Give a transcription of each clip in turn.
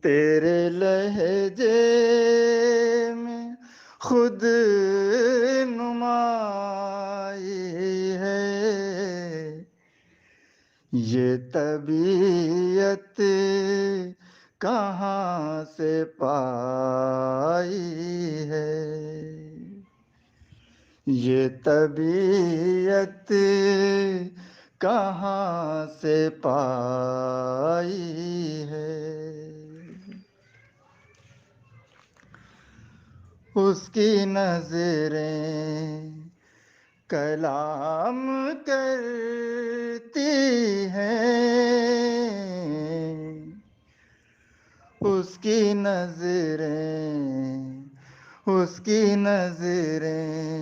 तेरे लहजे में खुद नुमाई है, ये तबीयत कहाँ से पाई है, ये तबीयत कहाँ से पाई है। उसकी नजरें कलाम करती हैं, उसकी नजरें, उसकी नजरें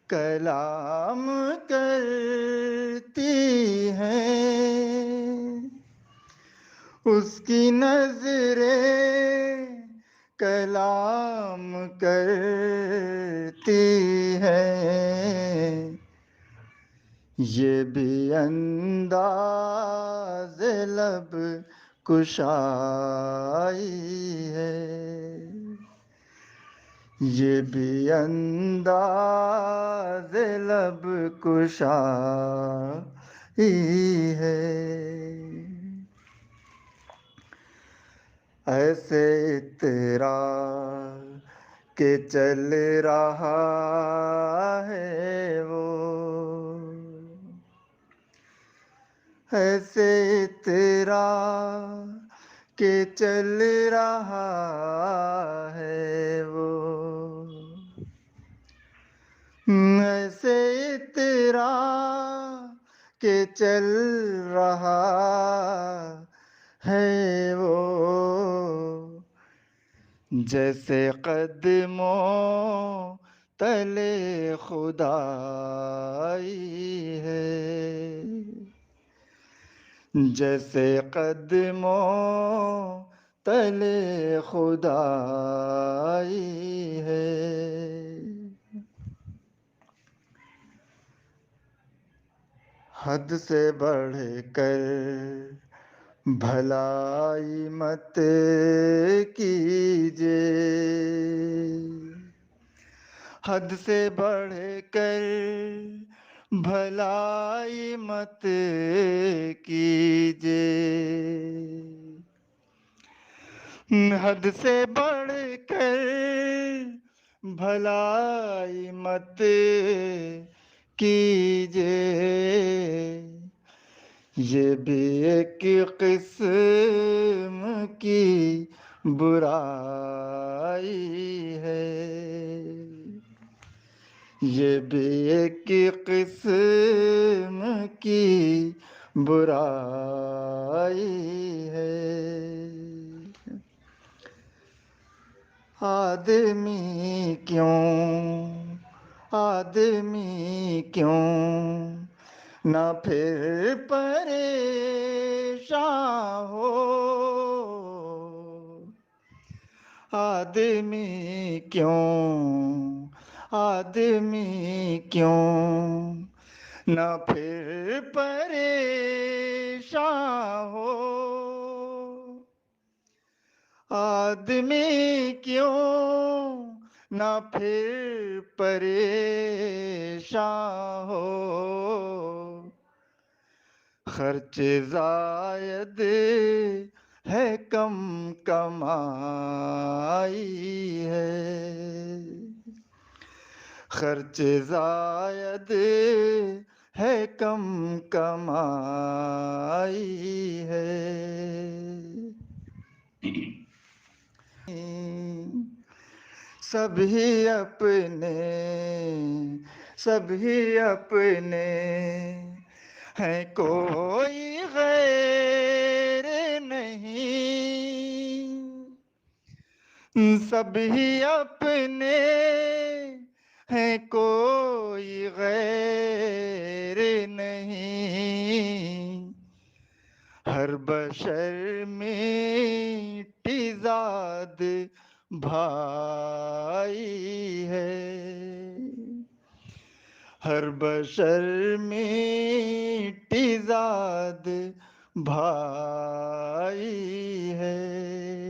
कलाम करती हैं, उसकी नजरें कलाम करती हैं, ये भी अंदाज़ लब कुशाई है, ये भी अंदाज़ लब कुशाई है। ऐसे इतरा के चल रहा है वो, ऐसे इतरा के चल रहा है वो, ऐसे इतरा के चल रहा है वो, जैसे कदमों तले खुदाई है, जैसे कदमों तले खुदाई है। हद से बढ़ कर भलाई मत कीजिए, हद से बढ़ कर भलाई मत कीजिए, हद से बढ़ कर भलाई मत कीजिए, ये भी एक किस्म की बुराई है, ये भी एक किस्म की बुराई है। आदमी क्यों ना फिर परेशान हो, आदमी क्यों ना फिर परेशान हो, आदमी क्यों ना फिर परेशान हो, खर्च जायद है कम कमाई है, खर्च जायद है कम कमाई है, सभी अपने हैं, कोई गैर नहीं, सभी अपने हैं, कोई गैर नहीं, हर बशर मिट्टी ज़ाद भाई है, हर बशर मिट्टी ज़ाद भाई है।